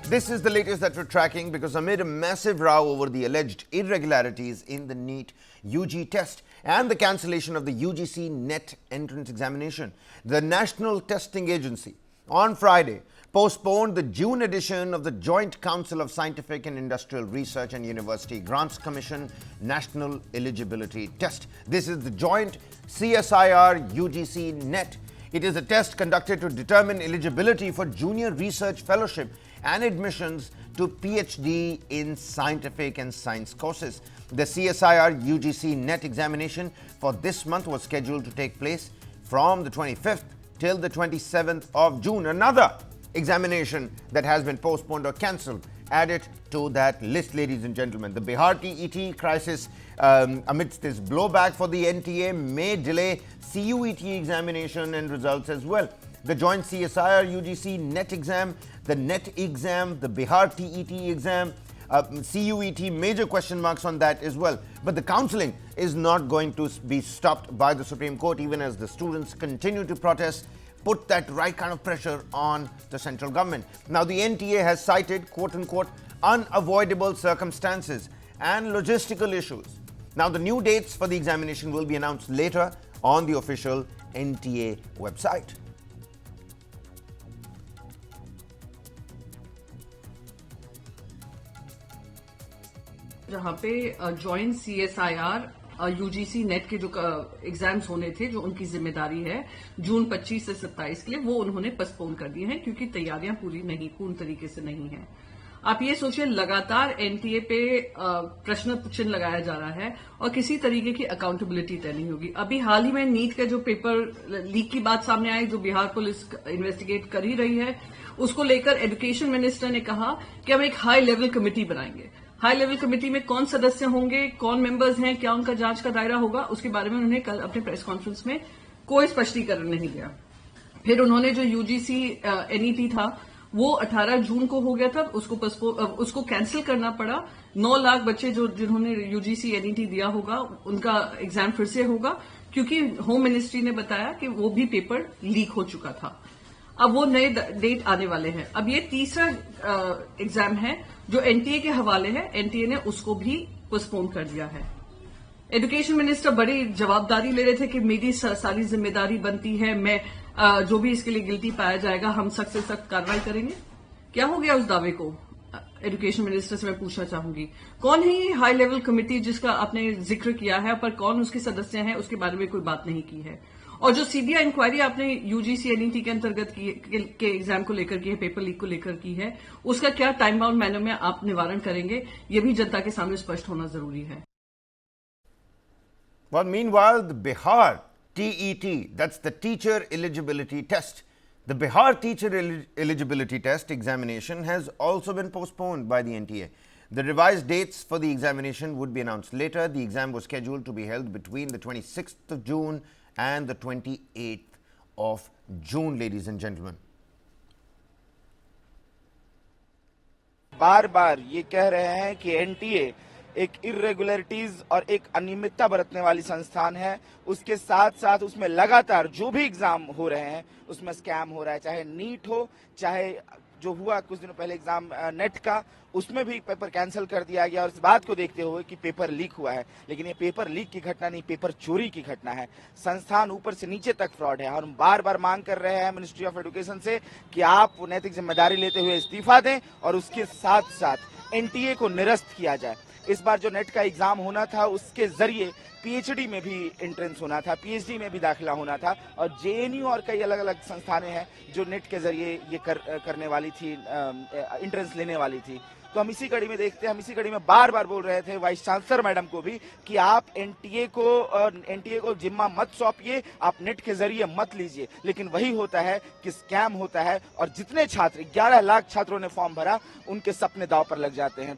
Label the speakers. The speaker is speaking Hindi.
Speaker 1: This is the latest that we're tracking because amid a massive row over the alleged irregularities in the NEET UG test and the cancellation of the UGC NET entrance examination, the National Testing Agency on Friday postponed the June edition of the Joint Council of Scientific and Industrial Research and University Grants Commission National Eligibility Test. This is the joint CSIR UGC NET. It is a test conducted to determine eligibility for junior research fellowship and admissions to PhD in scientific and science courses. The CSIR UGC NET examination for this month was scheduled to take place from the 25th till the 27th of June. Another examination that has been postponed or cancelled added to that list, ladies and gentlemen. The Bihar TET crisis amidst this blowback for the NTA may delay CUET examination and results as well. The joint CSIR UGC NET exam, the NET exam, the Bihar TET exam, CUET, major question marks on that as well. But the counselling is not going to be stopped by the Supreme Court, even as the students continue to protest, put that right kind of pressure on the central government. Now, the NTA has cited, quote-unquote, unavoidable circumstances and logistical issues. Now, the new dates for the examination will be announced later on the official NTA website.
Speaker 2: जहां पे जॉइंट CSIR UGC नेट के जो एग्जाम्स होने थे, जो उनकी जिम्मेदारी है जून 25 से 27 के लिए, वो उन्होंने पोस्टपोन कर दिए हैं क्योंकि तैयारियां पूर्ण तरीके से नहीं है। आप ये सोचिए, लगातार NTA पे प्रश्न चिन्ह लगाया जा रहा है और किसी तरीके की अकाउंटेबिलिटी तय नहीं होगी। अभी हाल ही में नीट का जो पेपर लीक की बात सामने आई, जो बिहार पुलिस इन्वेस्टिगेट कर ही रही है, उसको लेकर एजुकेशन मिनिस्टर ने कहा कि हम एक हाई लेवल कमेटी बनाएंगे। हाई लेवल कमेटी में कौन सदस्य होंगे, कौन मेंबर्स हैं, क्या उनका जांच का दायरा होगा, उसके बारे में उन्होंने कल अपने प्रेस कॉन्फ्रेंस में कोई स्पष्टीकरण नहीं दिया। फिर उन्होंने जो UGC NET था वो 18 जून को हो गया था, उसको कैंसिल करना पड़ा। 9 लाख बच्चे जिन्होंने UGC NET दिया होगा, उनका एग्जाम फिर से होगा क्योंकि होम मिनिस्ट्री ने बताया कि वो भी पेपर लीक हो चुका था। अब वो नए डेट आने वाले हैं। अब ये तीसरा एग्जाम है जो NTA के हवाले है, NTA ने उसको भी पोस्टपोन कर दिया है। एजुकेशन मिनिस्टर बड़ी जवाबदारी ले रहे थे कि मेरी सारी जिम्मेदारी बनती है, मैं जो भी इसके लिए गिल्टी पाया जाएगा हम सख्त से सख्त कार्रवाई करेंगे। क्या हो गया उस दावे को? एजुकेशन मिनिस्टर से मैं पूछना चाहूंगी, कौन है ये हाई लेवल कमेटी जिसका आपने जिक्र किया है, पर कौन उसके सदस्य हैं, उसके बारे में कोई बात नहीं की है। और जो CBI इंक्वायरी आपने UGC NET के अंतर्गत के एग्जाम को लेकर की है, पेपर लीक को लेकर की है, उसका क्या टाइम बाउंड मैनर में आप निवारण करेंगे, ये भी जनता के सामने स्पष्ट होना जरूरी है।
Speaker 1: Well, meanwhile, the Bihar TET, that's the Teacher Eligibility Test. The Bihar Teacher Eligibility Test examination has also been postponed by the NTA. The revised dates for the examination would be announced later. The exam was scheduled to be held between the 26th of June and the 28th of June, ladies and gentlemen.
Speaker 3: बार बार ये कह रहे हैं कि NTA एक इरेगुलरिटीज और एक अनियमितता बरतने वाली संस्थान है। उसके साथ साथ उसमें लगातार जो भी एग्जाम हो रहे हैं उसमें स्कैम हो रहा है, चाहे नीट हो, चाहे जो हुआ कुछ दिनों पहले एग्जाम नेट का, उसमें भी पेपर कैंसिल कर दिया गया और इस बात को देखते हुए कि पेपर लीक हुआ है। लेकिन ये पेपर लीक की घटना नहीं, पेपर चोरी की घटना है। संस्थान ऊपर से नीचे तक फ्रॉड है और हम बार बार मांग कर रहे हैं मिनिस्ट्री ऑफ एजुकेशन से कि आप नैतिक जिम्मेदारी लेते हुए इस्तीफा दें और उसके साथ साथ NTA को निरस्त किया जाए। इस बार जो नेट का एग्जाम होना था उसके जरिए PhD में भी एंट्रेंस होना था, PhD में भी दाखिला होना था और JNU और कई अलग अलग संस्थानें हैं जो नेट के जरिए ये करने वाली थी, एंट्रेंस लेने वाली थी। तो हम इसी कड़ी में देखते हैं, हम इसी कड़ी में बार बार बोल रहे थे वाइस चांसलर मैडम को भी कि आप NTA को जिम्मा मत सौंपिए, आप नेट के जरिए मत लीजिए। लेकिन वही होता है कि स्कैम होता है और जितने छात्र 11 लाख छात्रों ने फॉर्म भरा, उनके सपने दांव पर लग जाते हैं।